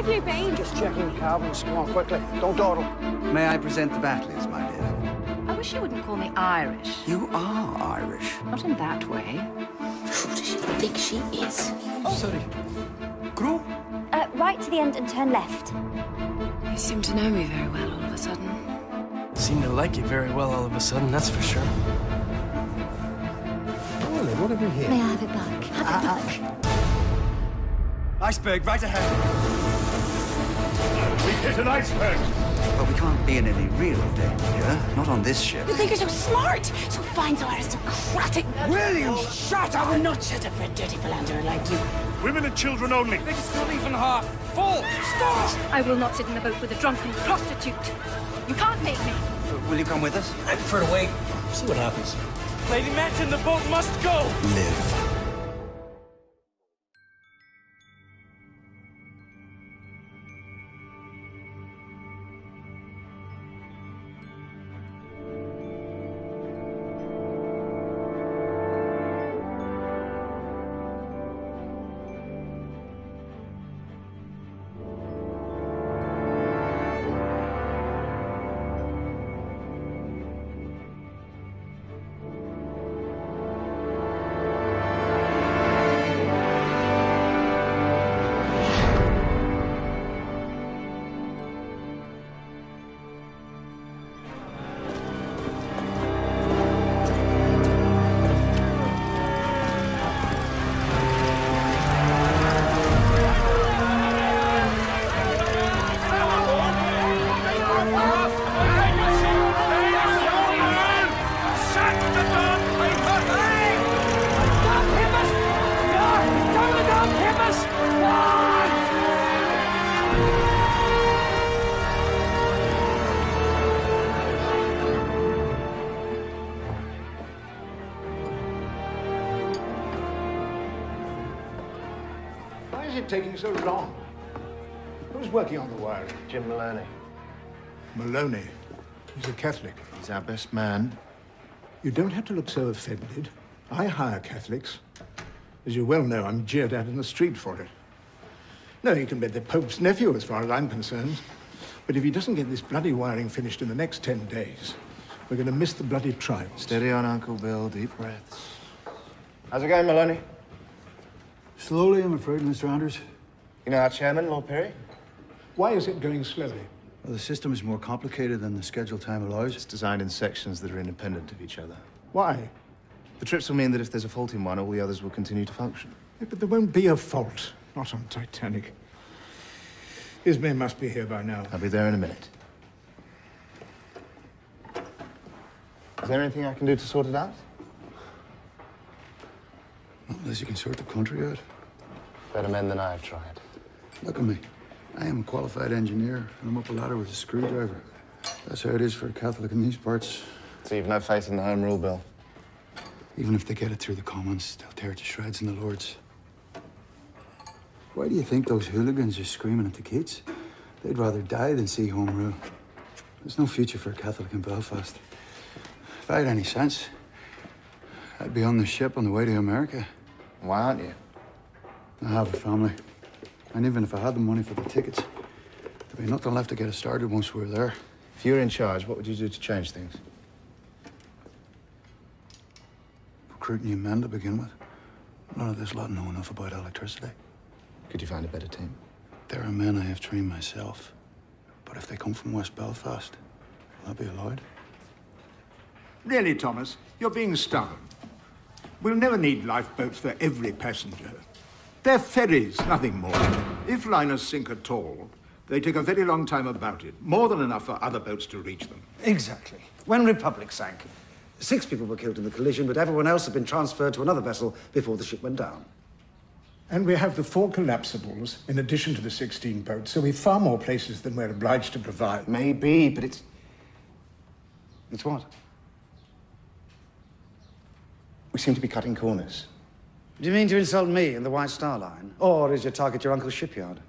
have you been? Just checking cabins. Come on, quickly. Don't dawdle. May I present the Batleys, my dear? I wish you wouldn't call me Irish. You are Irish. Not in that way. Who does she think she is? Sorry. Crew? Right to the end and turn left. You seem to know me very well all of a sudden. Seem to like you very well all of a sudden, that's for sure. Well, what have we here? May I have it back? Have it back. Iceberg, right ahead. We've hit an iceberg. But we can't be in any real danger. Not on this ship. You think you're so smart, so fine, so aristocratic. Will you shut up? I will not shut up for a dirty philanderer like you. Women and children only. It's not even half full. Stop! I will not sit in the boat with a drunken prostitute. You can't make me. Will you come with us? I prefer to wait. See what happens. Lady Manson, the boat must go! Live. Why is it taking so long? Who's working on the wiring? Jim Maloney. Maloney. He's a Catholic. He's our best man. You don't have to look so offended. I hire Catholics. As you well know, I'm jeered at in the street for it. No, he can be the Pope's nephew as far as I'm concerned. But if he doesn't get this bloody wiring finished in the next 10 days, we're going to miss the bloody trials. Steady on, Uncle Bill. Deep breaths. How's it going, Maloney? Slowly, I'm afraid, Mr. Anders. You know our chairman, Lord Perry? Why is it going slowly? Well, the system is more complicated than the scheduled time allows. It's designed in sections that are independent of each other. Why? The trips will mean that if there's a fault in one, all the others will continue to function. Yeah, but there won't be a fault. Not on Titanic. His men must be here by now. I'll be there in a minute. Is there anything I can do to sort it out? Not unless you can sort the country out. Better men than I have tried. Look at me. I am a qualified engineer, and I'm up a ladder with a screwdriver. That's how it is for a Catholic in these parts. So you've no faith in the Home Rule Bill? Even if they get it through the Commons, they'll tear it to shreds in the Lords. Why do you think those hooligans are screaming at the kids? They'd rather die than see Home Rule. There's no future for a Catholic in Belfast. If I had any sense, I'd be on the ship on the way to America. Why aren't you? I have a family. And even if I had the money for the tickets, there'd be nothing left to get us started once we're there. If you were in charge, what would you do to change things? Recruit new men to begin with. None of this lot know enough about electricity. Could you find a better team? There are men I have trained myself. But if they come from West Belfast, will that be allowed? Really, Thomas, you're being stubborn. We'll never need lifeboats for every passenger. They're ferries, nothing more. If liners sink at all, they take a very long time about it. More than enough for other boats to reach them. Exactly. When Republic sank, 6 people were killed in the collision, but everyone else had been transferred to another vessel before the ship went down. And we have the 4 collapsibles in addition to the 16 boats, so we've far more places than we're obliged to provide. Maybe, but it's... It's what? We seem to be cutting corners. Do you mean to insult me and the White Star Line? Or is your target your uncle's shipyard?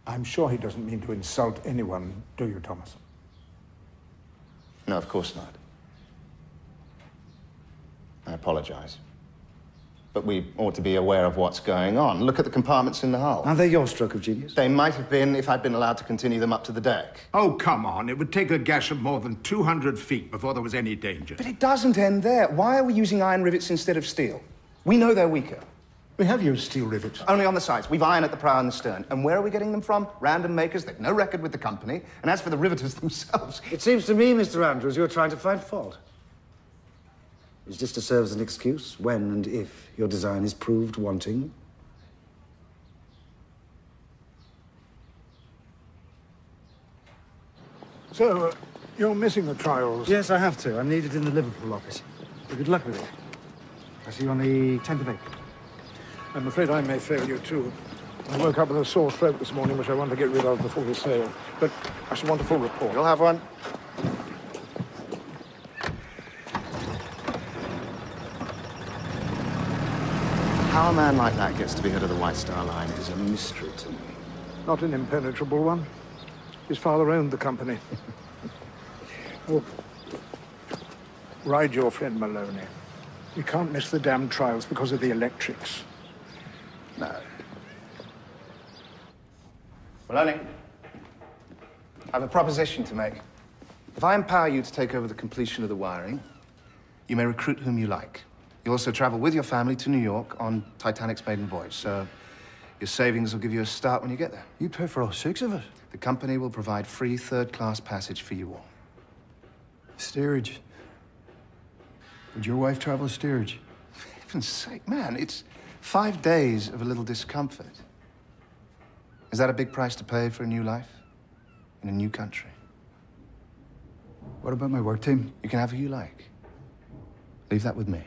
I'm sure he doesn't mean to insult anyone, do you, Thomas? No, of course not. I apologize. But we ought to be aware of what's going on. Look at the compartments in the hull. Are they your stroke of genius? They might have been if I'd been allowed to continue them up to the deck. Oh, come on. It would take a gas of more than 200 feet before there was any danger. But it doesn't end there. Why are we using iron rivets instead of steel? We know they're weaker. We have used steel rivets. Only on the sides. We've iron at the prow and the stern. And where are we getting them from? Random makers. They've no record with the company. And as for the riveters themselves... It seems to me, Mr. Andrews, you're trying to find fault. Is this to serve as an excuse when and if your design is proved wanting? So, you're missing the trials? Yes, I have to. I'm needed in the Liverpool office. Good luck with it. I'll see you on the 10th of April. I'm afraid I may fail you, too. I woke up with a sore throat this morning, which I want to get rid of before we sail. But I shall want a full report. You'll have one. How a man like that gets to be head of the White Star Line is a mystery to me. Not an impenetrable one. His father owned the company. Oh. Ride your friend Maloney. We can't miss the damn trials because of the electrics. No. Maloney, I have a proposition to make. If I empower you to take over the completion of the wiring, you may recruit whom you like. You also travel with your family to New York on Titanic's maiden voyage, so your savings will give you a start when you get there. You pay for all 6 of us? The company will provide free third-class passage for you all. Steerage. Would your wife travel steerage? For heaven's sake, man, it's 5 days of a little discomfort. Is that a big price to pay for a new life? In a new country? What about my work team? You can have who you like. Leave that with me.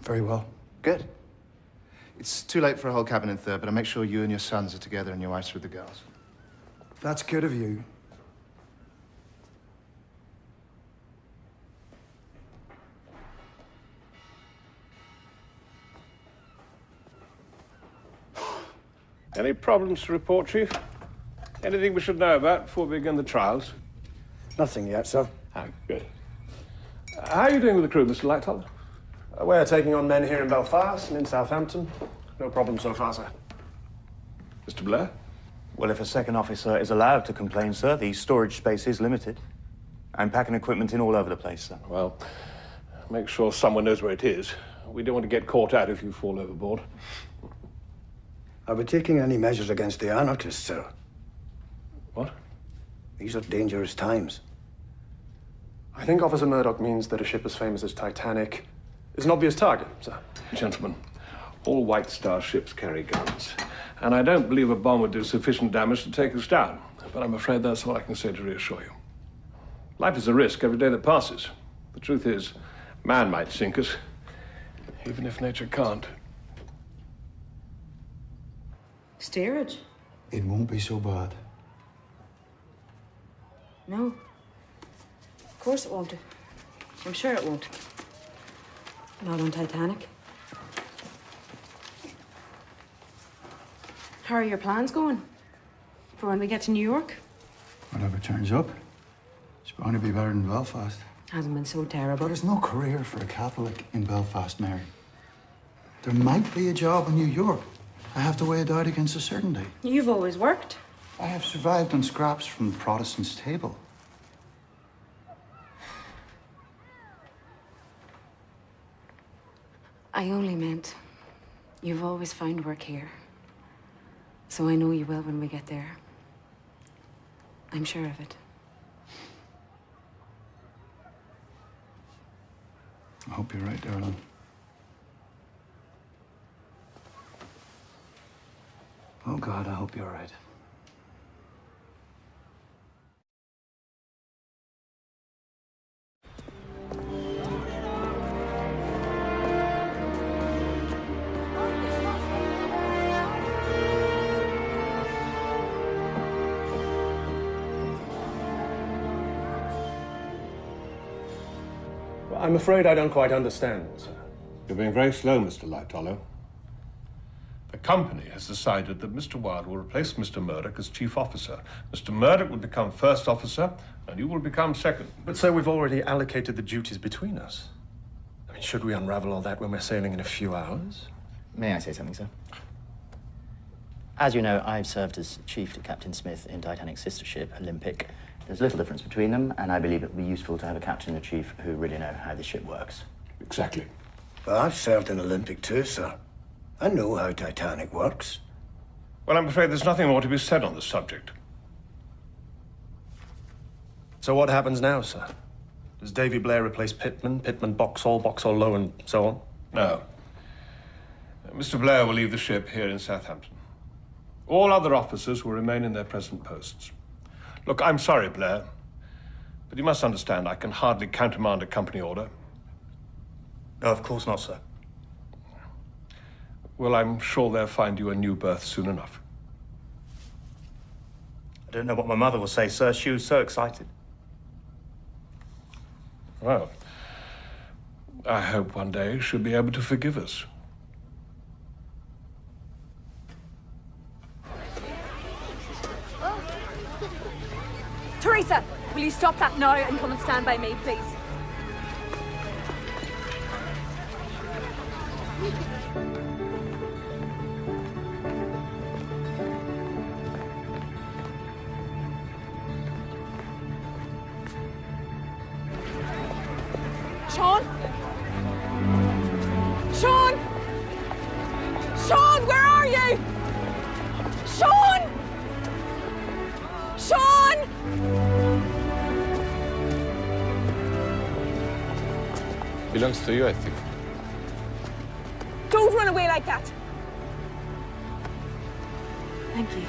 Very well. Good. It's too late for a whole cabin in third, but I'll make sure you and your sons are together and your wife's with the girls. That's good of you. Any problems to report, Chief? Anything we should know about before we begin the trials? Nothing yet, sir. Ah, good. How are you doing with the crew, Mr. Lightoller? We're taking on men here in Belfast and in Southampton. No problem so far, sir. Mr. Blair? Well, if a second officer is allowed to complain, sir, the storage space is limited. I'm packing equipment in all over the place, sir. Well, make sure someone knows where it is. We don't want to get caught out if you fall overboard. Are we taking any measures against the anarchists, sir? What? These are dangerous times. I think Officer Murdoch means that a ship as famous as Titanic is an obvious target, sir. Gentlemen, all White Star ships carry guns. And I don't believe a bomb would do sufficient damage to take us down. But I'm afraid that's all I can say to reassure you. Life is a risk every day that passes. The truth is, man might sink us, even if nature can't. Steerage? It won't be so bad. No. Of course it won't. I'm sure it won't. Not on Titanic. How are your plans going? For when we get to New York? Whatever turns up. It's bound to be better than Belfast. Hasn't been so terrible. There's no career for a Catholic in Belfast, Mary. There might be a job in New York. I have to weigh it out against a certainty. You've always worked. I have survived on scraps from the Protestants' table. I only meant you've always found work here. So I know you will when we get there. I'm sure of it. I hope you're right, darling. Oh, God, I hope you're right. Well, I'm afraid I don't quite understand, sir. You're being very slow, Mr. Lightoller. The company has decided that Mr. Wilde will replace Mr. Murdoch as chief officer. Mr. Murdoch will become first officer, and you will become second. But, sir, we've already allocated the duties between us. Should we unravel all that when we're sailing in a few hours? May I say something, sir? As you know, I've served as chief to Captain Smith in Titanic's sister ship, Olympic. There's little difference between them, and I believe it would be useful to have a captain and a chief who really know how the ship works. Exactly. Well, I've served in Olympic too, sir. I know how Titanic works. Well, I'm afraid there's nothing more to be said on the subject. So what happens now, sir? Does Davy Blair replace Pittman, Boxall low, and so on? No. Mr. Blair will leave the ship here in Southampton. All other officers will remain in their present posts. Look, I'm sorry, Blair, but you must understand I can hardly countermand a company order. No, of course not, sir. Well, I'm sure they'll find you a new berth soon enough. I don't know what my mother will say, sir. She was so excited. Well, I hope one day she'll be able to forgive us. Teresa, will you stop that now and come and stand by me, please? Sean? Sean? Sean, where are you? Sean! Sean! Belongs to you, I think. Don't run away like that. Thank you.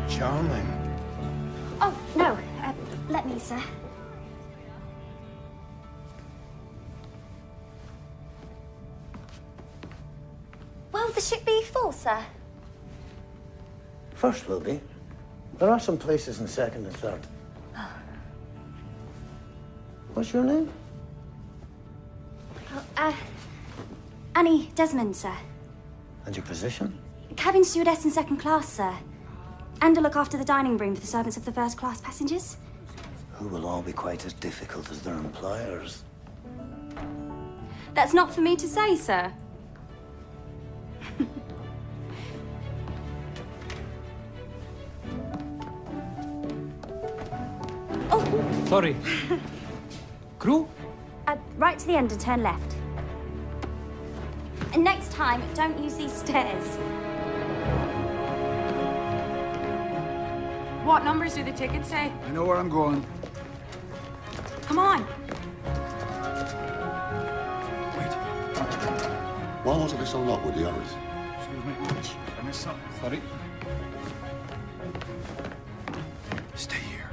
Charming. Oh, no. Let me, sir. Will the ship be full, sir? First will be. There are some places in second and third. What's your name? Oh, Annie Desmond, sir. And your position? Cabin stewardess in second class, sir. And to look after the dining room for the servants of the first class passengers. Who will all be quite as difficult as their employers. That's not for me to say, sir. Oh! Sorry. Crew? Right to the end and turn left. And next time, don't use these stairs. What numbers do the tickets say? I know where I'm going. Come on. Why wasn't this unlocked with the others? Excuse me. I missed something. Sorry. Stay here.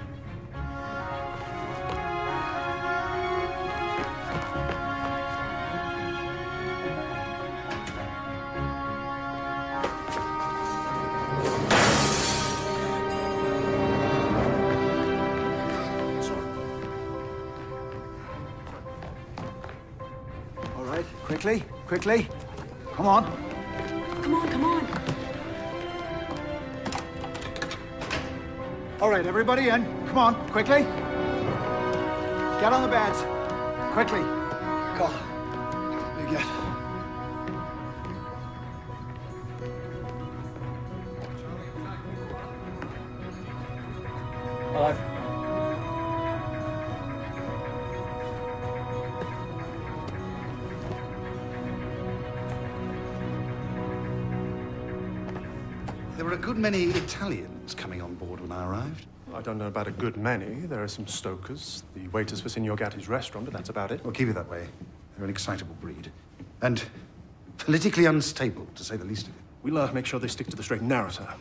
All right, quickly, quickly. Come on. Come on, come on. All right, everybody in. Come on, quickly. Get on the beds. Quickly. Go. You get. Alive. There were a good many Italians coming on board when I arrived. I don't know about a good many. There are some stokers, the waiters for Signor Gatti's restaurant, but that's about it. Well, keep it that way. They're an excitable breed. And politically unstable, to say the least of it. We'll make sure they stick to the straight and narrow, sir.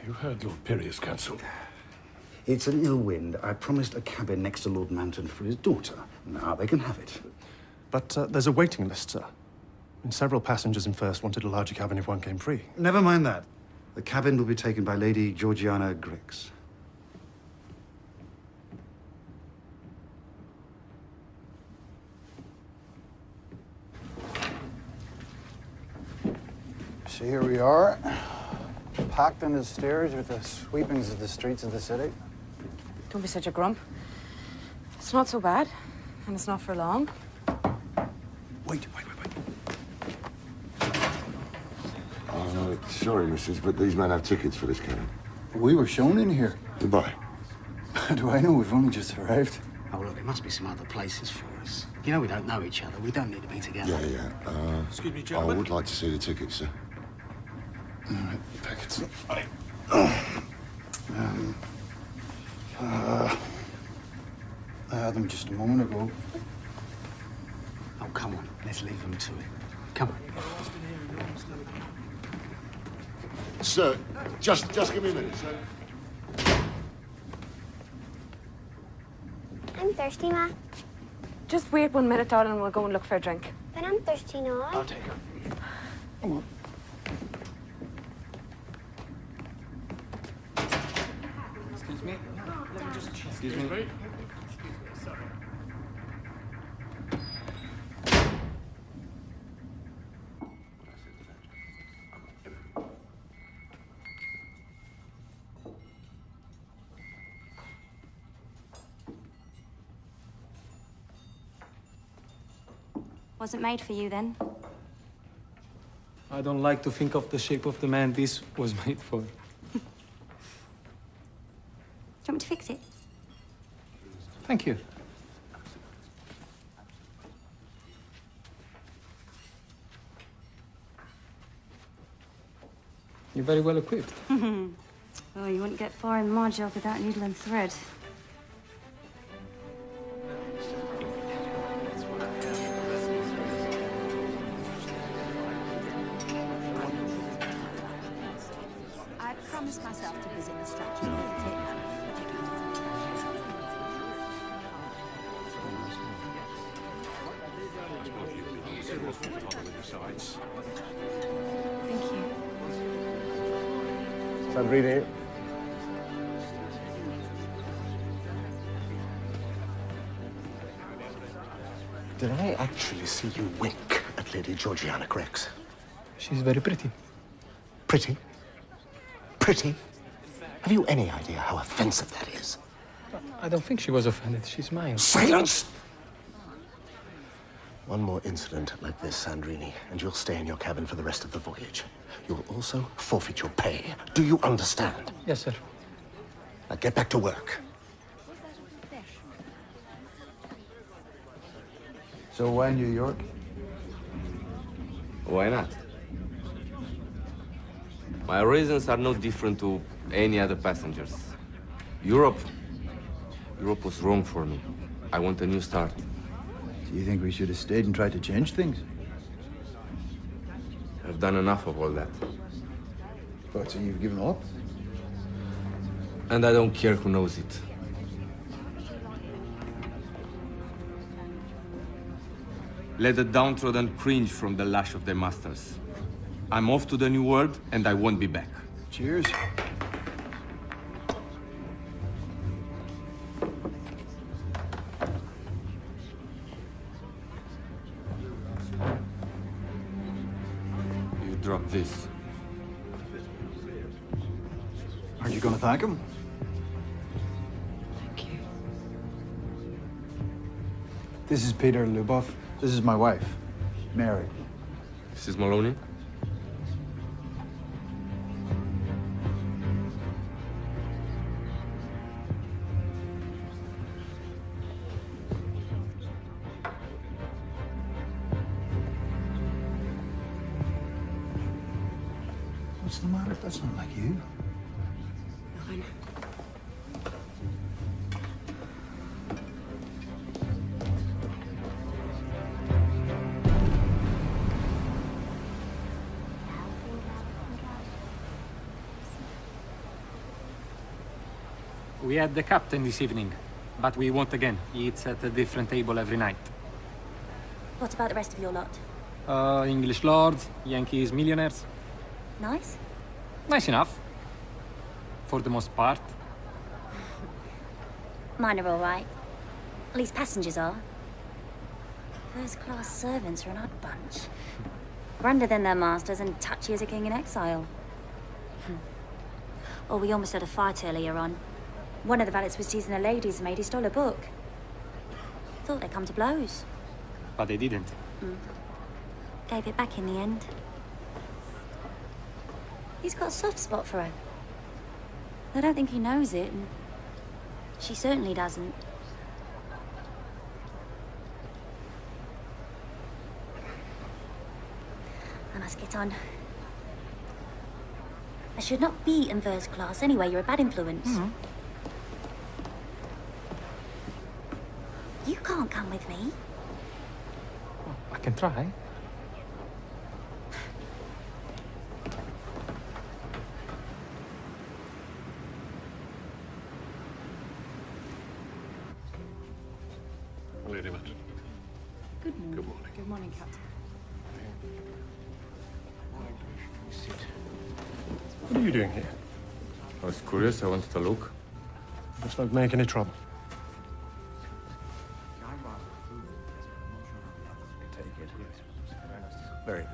You heard Lord Perry's cancelled. It's an ill wind. I promised a cabin next to Lord Manton for his daughter. Now they can have it. But there's a waiting list, sir. And several passengers in first wanted a larger cabin if one came free. Never mind that. The cabin will be taken by Lady Georgiana Griggs. So here we are, packed on the stairs with the sweepings of the streets of the city. Don't be such a grump. It's not so bad, and it's not for long. Wait. Sorry, missus, but these men have tickets for this cabin. We were shown in here. Goodbye. How do I know? We've only just arrived. Oh, look, there must be some other places for us. You know we don't know each other. We don't need to be together. Yeah. Excuse me, I gentlemen. would like to see the tickets, sir. All right, packets. I had them just a moment ago. Oh, come on. Let's leave them to it. Come on. Sir, just give me a minute, sir. I'm thirsty, Ma. Just wait 1 minute, darling, and we'll go and look for a drink. But I'm thirsty now. I'll take her. Come on. Excuse me? Let me just check. Excuse me. Sorry. Wasn't made for you then. I don't like to think of the shape of the man this was made for. Do you want me to fix it? Thank you. You're very well equipped. Oh, you wouldn't get far in my job without needle and thread. I promised myself to visit the statue of Titanic. Thank you. Sandrini. Did I actually see you wink at Lady Georgiana Griggs? She's very pretty. Pretty? Pretty? Have you any idea how offensive that is? I don't think she was offended. She smiled. Silence! One more incident like this, Sandrini, and you'll stay in your cabin for the rest of the voyage. You'll also forfeit your pay. Do you understand? Yes, sir. Now get back to work. So why New York? Why not? My reasons are no different to any other passengers. Europe was wrong for me. I want a new start. Do you think we should have stayed and tried to change things? I've done enough of all that. But so you've given up? And I don't care who knows it. Let the downtrodden cringe from the lash of their masters. I'm off to the new world, and I won't be back. Cheers. You drop this. Are you going to thank him? Thank you. This is Peter Lubov. This is my wife, Mary. Mrs. Maloney? What's the matter? That's not like you. Nothing. We had the captain this evening, but we won't again. He eats at a different table every night. What about the rest of your lot? English lords, Yankees millionaires. Nice? Nice enough. For the most part. Mine are all right. At least passengers are. First-class servants are an odd bunch. Grander than their masters and touchy as a king in exile. Oh, we almost had a fight earlier on. One of the valets was teasing a lady's maid who stole a book. Thought they'd come to blows. But they didn't. Gave it back in the end. He's got a soft spot for her. I don't think he knows it, and she certainly doesn't. I must get on. I should not be in first class anyway. You're a bad influence. You can't come with me. I can try. Lady Matt. Good morning. Good morning. Good morning, Captain. What are you doing here? I was curious, I wanted to look. Let's not make any trouble. Take it. Very good.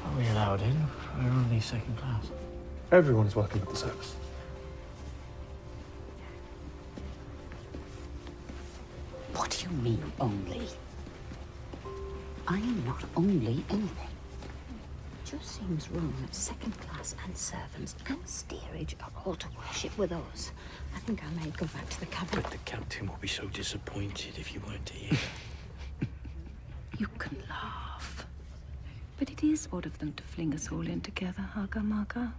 Are we allowed in? We're only second class. Everyone's welcome at the service. What do you mean, only? I am not only anything. It just seems wrong that second class and servants and steerage are all to worship with us. I think I may go back to the cabin. But the captain will be so disappointed if you weren't here. You can laugh. But it is odd of them to fling us all in together, Haga Maga.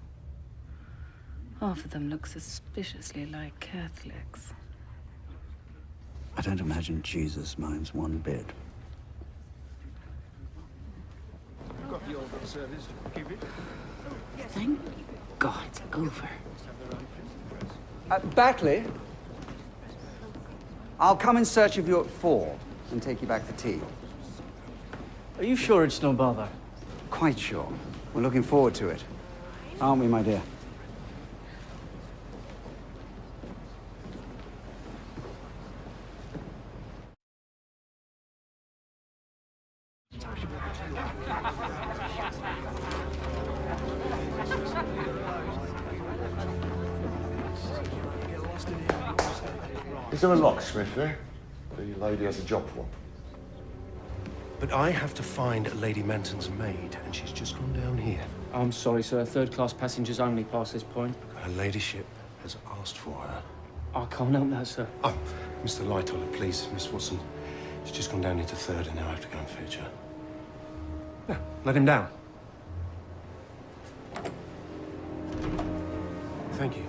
Half of them look suspiciously like Catholics. I don't imagine Jesus minds one bit. Got the old service. Keep it. Thank God it's over. Batley, I'll come in search of you at 4 and take you back for tea. Are you sure it's no bother? Quite sure. We're looking forward to it. Aren't we, my dear? Is there a locksmith there? The lady has a job for. But I have to find Lady Manton's maid, and she's just gone down here. I'm sorry, sir. Third-class passengers only past this point. Her ladyship has asked for her. I can't help that, sir. Oh, Mr. Lightoller, please, Miss Watson. She's just gone down into third, and now I have to go and fetch her. No, let him down. Thank you.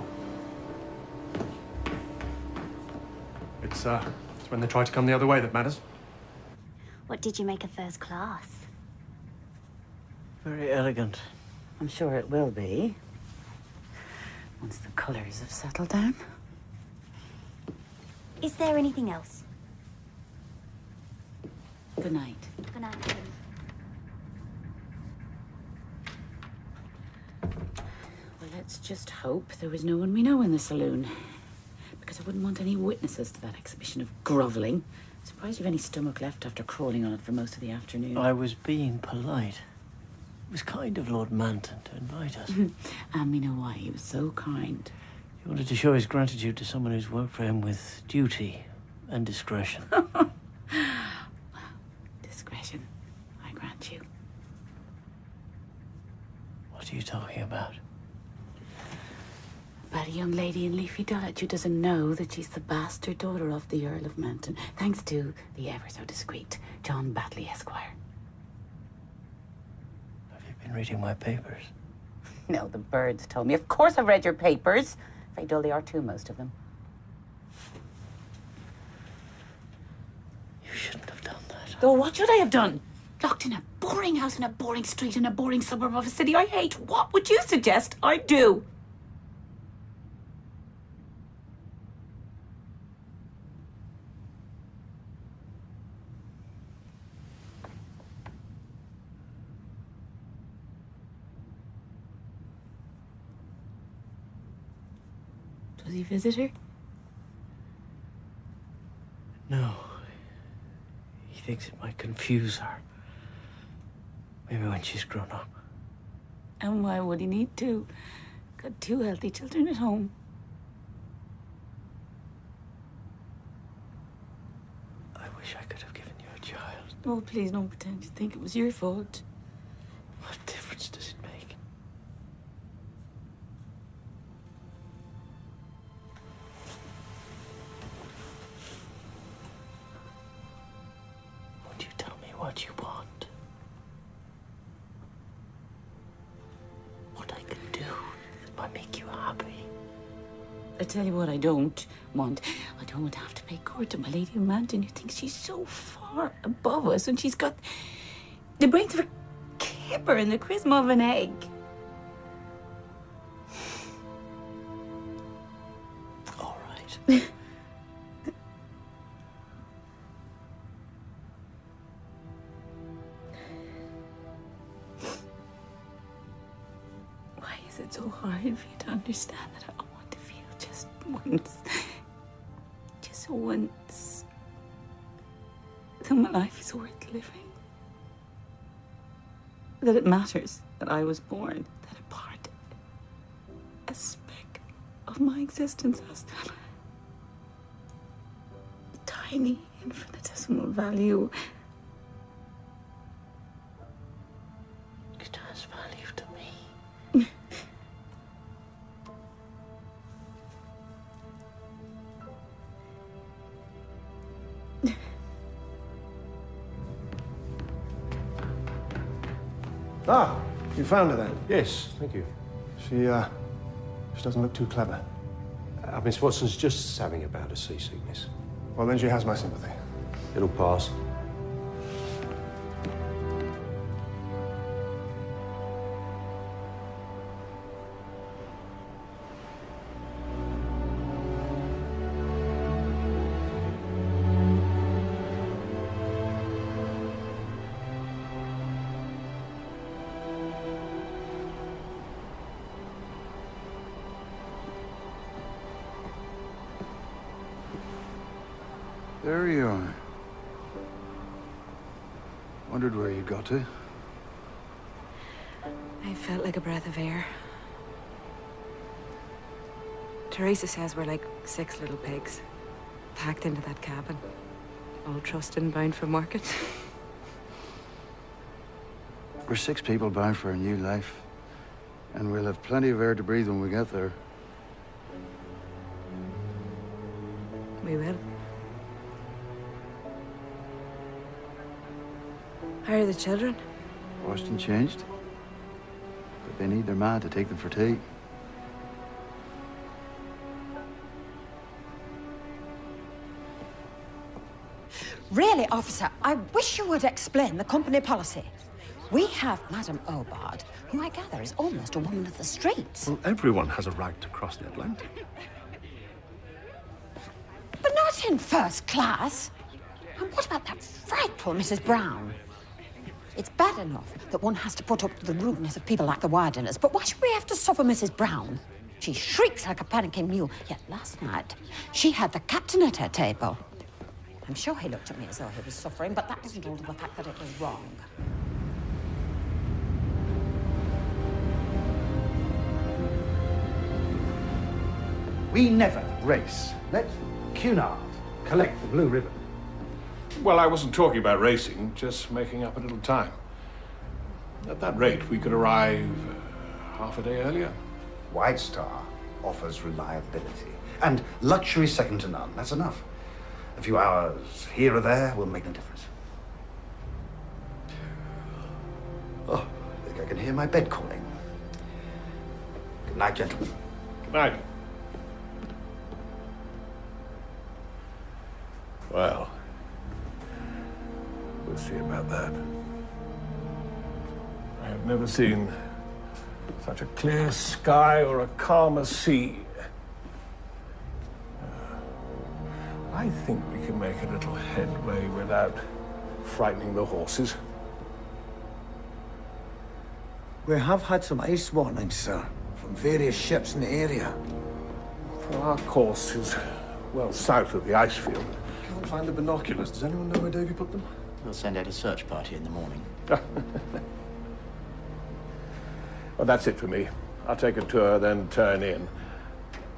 It's when they try to come the other way that matters. What did you make of first class? Very elegant. I'm sure it will be. Once the colours have settled down. Is there anything else? Good night. Good night. Well, let's just hope there was no one we know in the saloon. because I wouldn't want any witnesses to that exhibition of grovelling. Surprised you've any stomach left after crawling on it for most of the afternoon. I was being polite. It was kind of Lord Manton to invite us. And we know why. He was so kind. He wanted to show his gratitude to someone who's worked for him with duty and discretion. Discretion, I grant you. What are you talking about? About a young lady in Leafy Dulwich who doesn't know that she's the bastard daughter of the Earl of Manton, thanks to the ever so discreet John Batley, Esquire. Have you been reading my papers? No, the birds told me. Of course I've read your papers. Very dull they are too, most of them. You shouldn't have done that. Oh, what should I have done? Locked in a boring house in a boring street in a boring suburb of a city I hate. What would you suggest I do? Does he visit her? No. He thinks it might confuse her. Maybe when she's grown up. And why would he need to? Got 2 healthy children at home. I wish I could have given you a child. Oh, please don't pretend you think it was your fault. What difference does it make? Would you tell me what you want? What I can do that might make you happy? I tell you what I don't want. I don't want to have to pay court to my lady of Manton who thinks she's so far above us and she's got the brains of a kipper and the charisma of an egg. All right. Why is it so hard for you to understand that I want to feel just once, that my life is worth living? That it matters that I was born, that a part, a speck of my existence has tiny, infinitesimal value. It has value to me. Ah, you found her then? Yes, thank you. She doesn't look too clever. Miss Watson's just having a bout of seasickness. Well, then she has my sympathy. It'll pass. There you are. Wondered where you got to. I felt like a breath of air. Teresa says we're like 6 little pigs, packed into that cabin, all trusted and bound for market. We're 6 people bound for a new life. And we'll have plenty of air to breathe when we get there. We will. How are the children? Washed and changed. But they need their man to take them for tea. Really, officer, I wish you would explain the company policy. We have Madame Obard, who I gather is almost a woman of the streets. Well, everyone has a right to cross the Atlantic. But not in first class. And what about that frightful Mrs. Brown? It's bad enough that one has to put up with the rudeness of people like the Wideners, but why should we have to suffer Mrs. Brown? She shrieks like a panicking mule. Yet last night, she had the captain at her table. I'm sure he looked at me as though he was suffering, but that doesn't alter the fact that it was wrong. We never race. Let Cunard collect the blue ribbon. Well, I wasn't talking about racing, just making up a little time. At that rate, we could arrive half a day earlier. White Star offers reliability and luxury second to none. That's enough. A few hours here or there will make no difference. Oh, I think I can hear my bed calling. Good night, gentlemen. Good night. Well, we'll see about that. I have never seen such a clear sky or a calmer sea. I think we can make a little headway without frightening the horses. We have had some ice warnings, sir, from various ships in the area. Well, our course is well south of the ice field. Can't find the binoculars. Does anyone know where Davy put them? We'll send out a search party in the morning. Well, that's it for me. I'll take a tour, then turn in.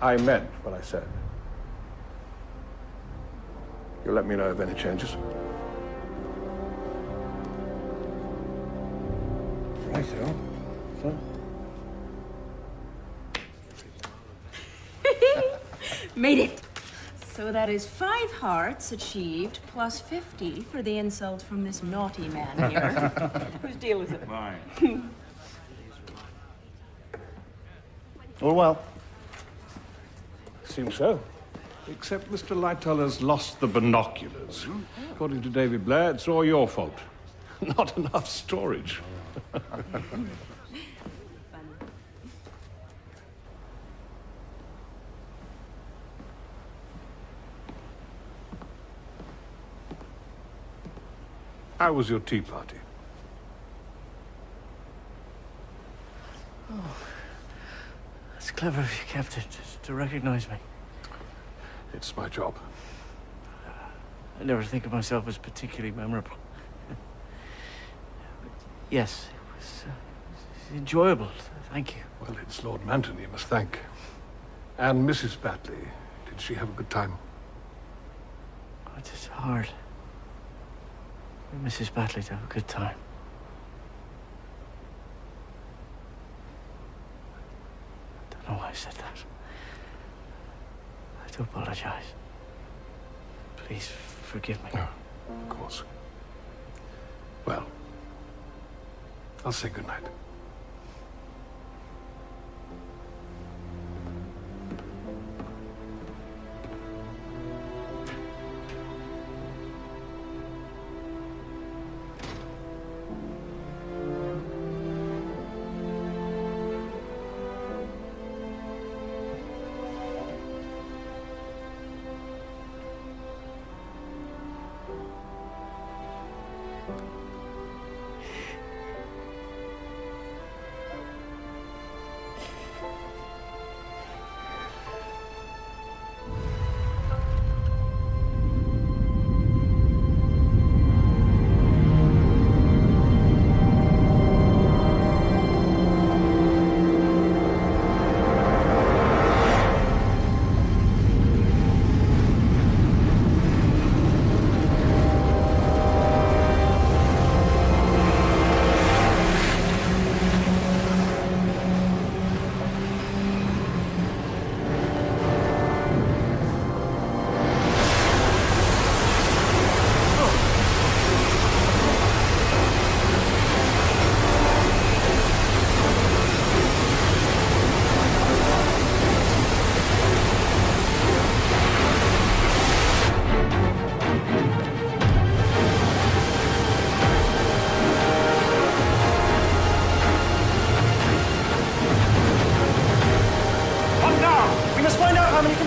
I meant what I said. You'll let me know if any changes. Righto. Sir. Made it! So that is 5 hearts achieved, plus 50 for the insult from this naughty man here. Whose deal is it? Mine. All well. Seems so. Except Mr. Lightoller's lost the binoculars. According to David Blair, it's all your fault. Not enough storage. How was your tea party? Oh, that's clever of you, Captain, to recognize me. It's my job. I never think of myself as particularly memorable. Yes, it was enjoyable. Thank you. Well, it's Lord Manton you must thank. And Mrs. Batley. Did she have a good time? Oh, it's hard. Mrs. Batley to have a good time. I don't know why I said that. I do apologize. Please forgive me. No, of course. Well, I'll say good night.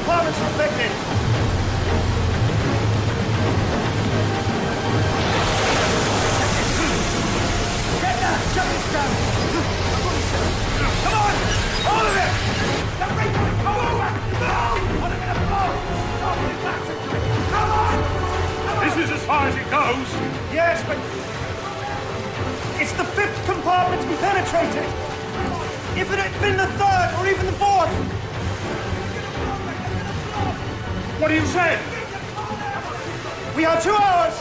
compartments infected. Get that! Shut this down! Come on! All of it! This is as far as it goes. Yes, but it's the 5th compartment to be penetrated. If it had been the 3rd or even the 4th. What do you say? We have 2 hours.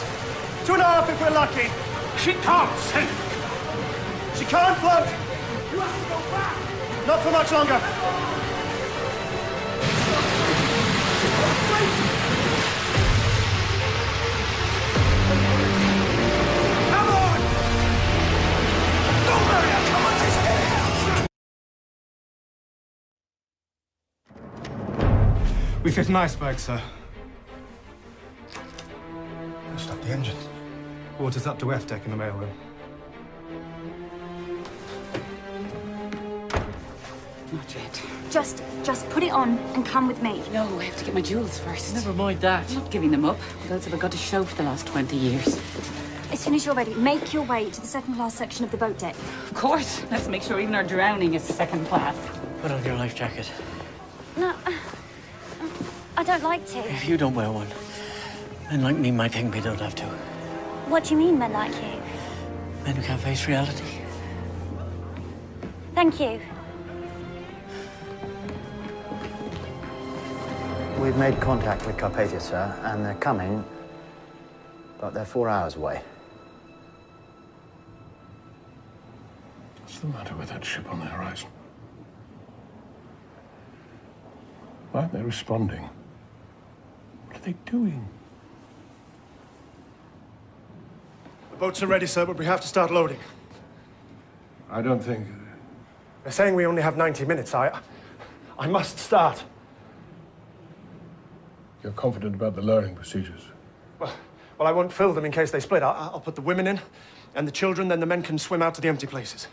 2.5 if we're lucky. She can't sink. She can't float. Not for much longer. Come on! Don't worry, I'll come on, just get out! We've hit an iceberg, sir. Stop the engine. Water's up to F deck in the mailroom. Not yet. Just put it on and come with me. No, I have to get my jewels first. Never mind that. I'm not giving them up. What else have I got to show for the last 20 years? As soon as you're ready, make your way to the second-class section of the boat deck. Of course. Let's make sure even our drowning is second class. Put on your life jacket. No, I don't like to. If you don't wear one, men like me might think we don't have to. What do you mean, men like you? Men who can't face reality. Thank you. We've made contact with Carpathia, sir, and they're coming, but they're 4 hours away. What's the matter with that ship on the horizon? Why aren't they responding? What are they doing? The boats are ready, sir, but we have to start loading. I don't think... They're saying we only have 90 minutes. I must start. You're confident about the lowering procedures? Well, I won't fill them in case they split. I'll put the women in and the children, then the men can swim out to the empty places.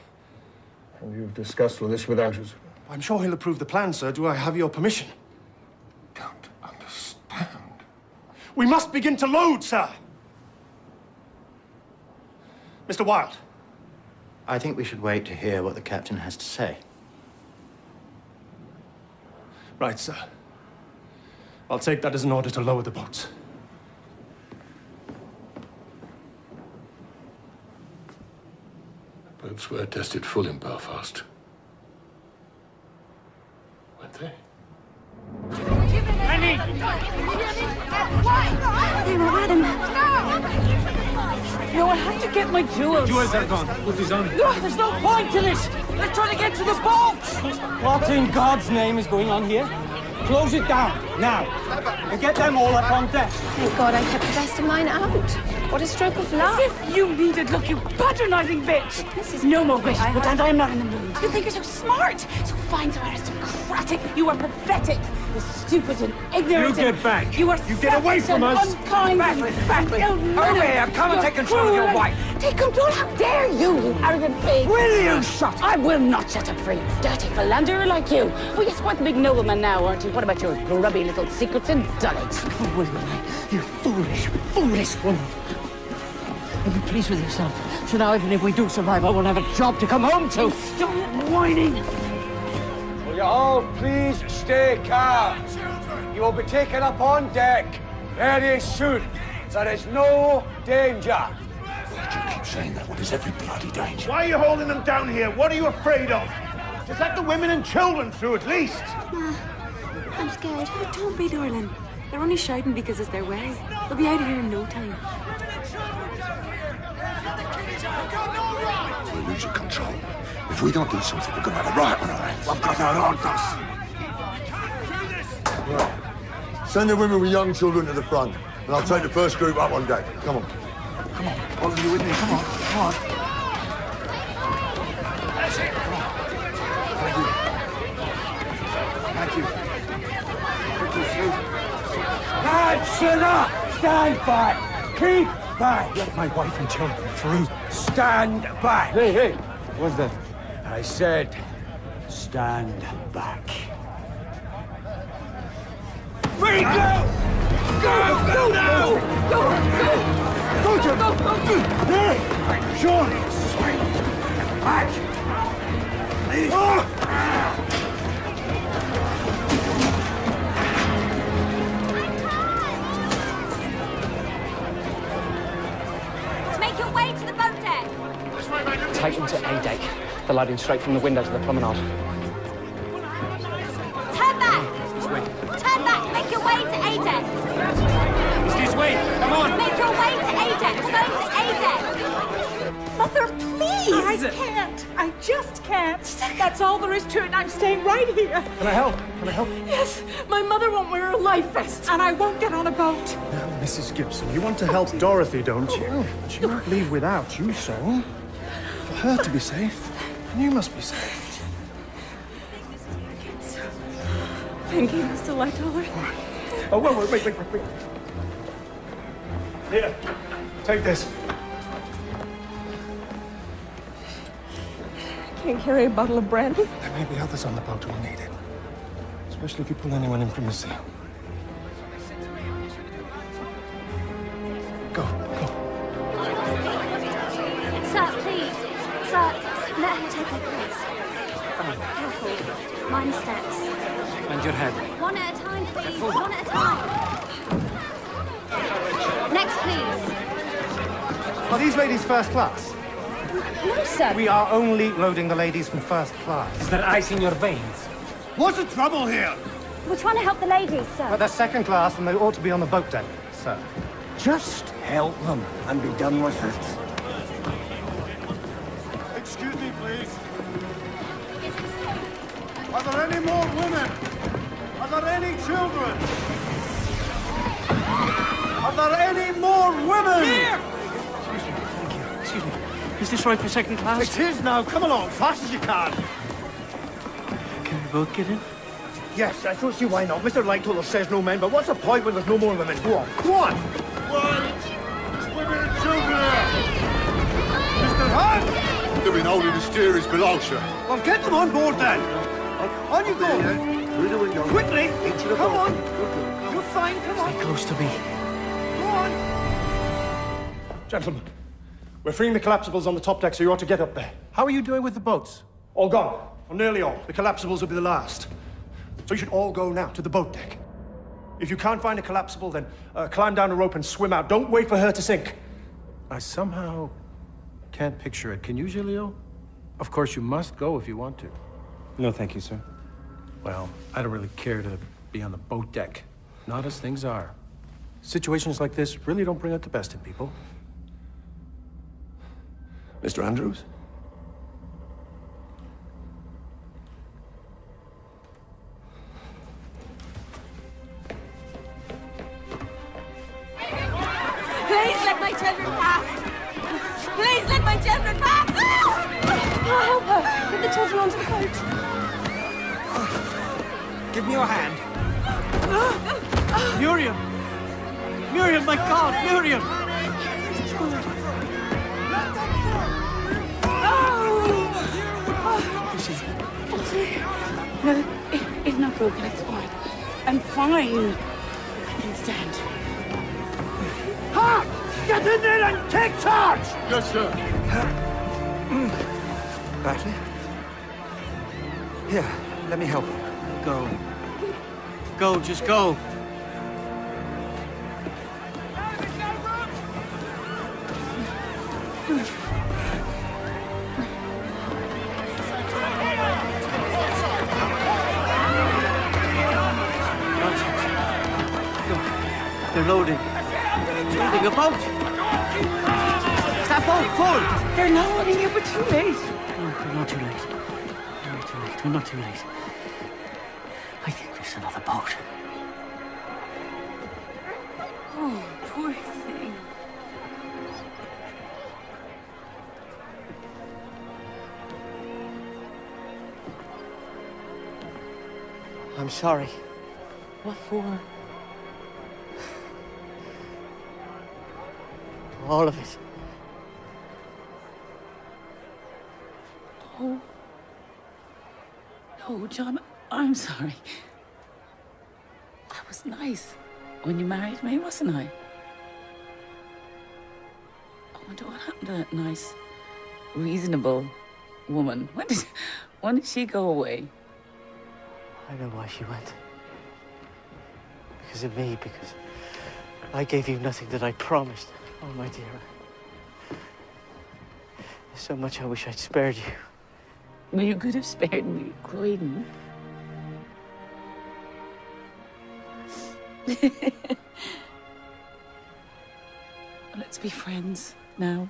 And you've discussed all this with Andrews? I'm sure he'll approve the plan, sir. Do I have your permission? Don't understand. We must begin to load, sir. Mr. Wilde. I think we should wait to hear what the captain has to say. Right, sir. I'll take that as an order to lower the boats. Boats were tested full in Belfast. Weren't they? Annie! They were with him. No, I have to get my jewels. Jewels are gone. What is on? No, there's no point to this. They're trying to get to the boat. What in God's name is going on here? Close it down, now. And get them all up on deck. Thank God I kept the best of mine out. What a stroke of luck. As if you needed luck, you patronizing bitch. This is no more wish, but and I'm not in the mood. You think you're so smart, so fine, so aristocratic. You are pathetic. You're stupid and ignorant. You get back. You are You get away from selfish us. and unkind. Back. Hurry, I'm coming to take control of your wife. Take control? How dare you, you arrogant pig. Will you shut up? I will not shut up for you, dirty philanderer like you. Oh, yes, quite the big nobleman now, aren't you? What about your grubby little secrets and dullage? Oh, will you foolish, foolish woman. You'll be pleased with yourself. So now, even if we do survive, I won't have a job to come home to. Stop whining. Will you all please stay calm? You will be taken up on deck very soon. There is no danger. Why do you keep saying that? What is every bloody danger? Why are you holding them down here? What are you afraid of? Just let the women and children through at least. I'm scared. Oh, don't be, darling. They're only shouting because it's their way. They'll be out of here in no time. We're losing control. If we don't do something, we're going to have a riot on our hands. I've got our orders. Right. Send the women with young children to the front, and I'll take the first group up on deck. Come on. Come on. All of you with me. Come on. Come on. That's it. Come on. Thank you. Thank you. That's enough! Stand back! Keep back! Let my wife and children through. Stand back! Hey, what's that? I said, stand back. Free, go! Go! Go now! Go! Go! Go, Jim! Sean! Back! Please! take them to A deck. They're loading straight from the window to the promenade. Turn back! Turn back! Make your way to A deck! It's this way! Come on! Make your way to A deck! We're going to A deck! Mother, please! I can't. I just can't. That's all there is to it. I'm staying right here. Can I help? Can I help? Yes, my mother won't wear a life vest, and I won't get on a boat. Now, Mrs. Gibson, you want to help Dorothy, don't you? She won't leave without you, so... For her to be safe, you must be safe. Thank you, Mr. Lightoller. Oh, wait. Here, take this. Can't carry a bottle of brandy. There may be others on the boat who will need it. Especially if you pull anyone in from the sea. Go. Sir, please. Sir, let her take her place. Careful. Mind steps. And your head. One at a time, please. One at a time. Next, please. Are these ladies first class? No, sir. We are only loading the ladies from first class. Is there ice in your veins? What's the trouble here? We're trying to help the ladies, sir. But they're second class and they ought to be on the boat deck, sir. Just help them and be done with it. Excuse me, please. Are there any more women? Are there any children? Are there any more women? Here! Excuse me. Is this right for second class? It is now. Come along, fast as you can. Can we both get in? Yes, I don't see why not. Mr. Lightoller says no men, but what's the point when there's no more women? Go on, go on. There's women and children here. Mr. Hunt! They've been holding the steerage below, sir. Well, get them on board then. On you go. Quickly. Come on. You're fine. Come on. Stay close to me. Go on. Gentlemen, we're freeing the collapsibles on the top deck, so you ought to get up there. How are you doing with the boats? All gone. Or nearly all. The collapsibles will be the last. So you should all go now to the boat deck. If you can't find a collapsible, then climb down a rope and swim out. Don't wait for her to sink. I somehow can't picture it. Can you, Giulio? Of course, you must go if you want to. No, thank you, sir. Well, I don't really care to be on the boat deck. Not as things are. Situations like this really don't bring out the best in people. Mr. Andrews? Please let my children pass. Please let my children pass. Oh, help her. Get the children onto the boat. Give me your hand. Miriam! Miriam, my God, Miriam! No, it's not broken. It's fine. I'm fine. I can stand. Ha! Get in there and take charge! Yes, sir. Back here, let me help you. Go. Go, just go. They're loading. Loading a boat. That boat full. They're loading you, but too late. No, we're not too late. We're not too late. We're not too late. I think there's another boat. Oh, poor thing. I'm sorry. What for? All of it. Oh. No, John, I'm sorry. I was nice when you married me, wasn't I? I wonder what happened to that nice, reasonable woman. When did she go away? I know why she went. Because of me, because I gave you nothing that I promised. Oh, my dear. There's so much I wish I'd spared you. Well, you could have spared me, Croydon. Let's be friends now.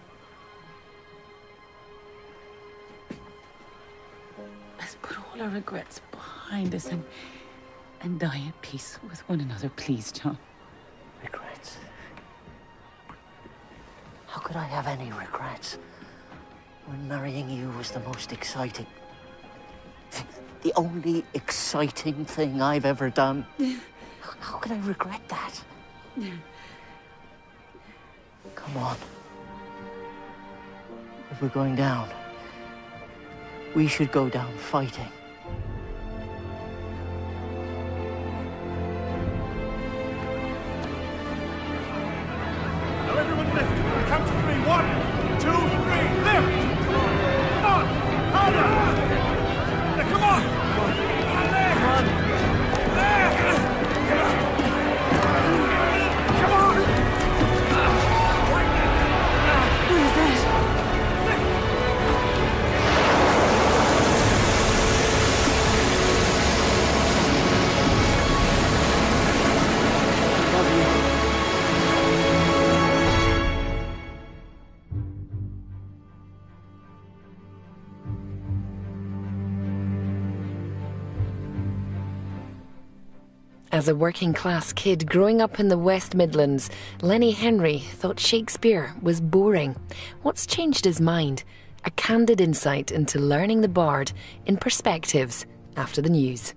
Let's put all our regrets behind us and die at peace with one another, please, John. Regrets? How could I have any regrets when marrying you was the most exciting, the only exciting thing I've ever done? How could I regret that? Come on. If we're going down, we should go down fighting. Now everyone lift. I count to 3. 1, 2, 3. Lift! Come on! Harder! Now, come on! Left! Come on! What is that? As a working-class kid growing up in the West Midlands, Lenny Henry thought Shakespeare was boring. What's changed his mind? A candid insight into learning the Bard in Perspectives after the news.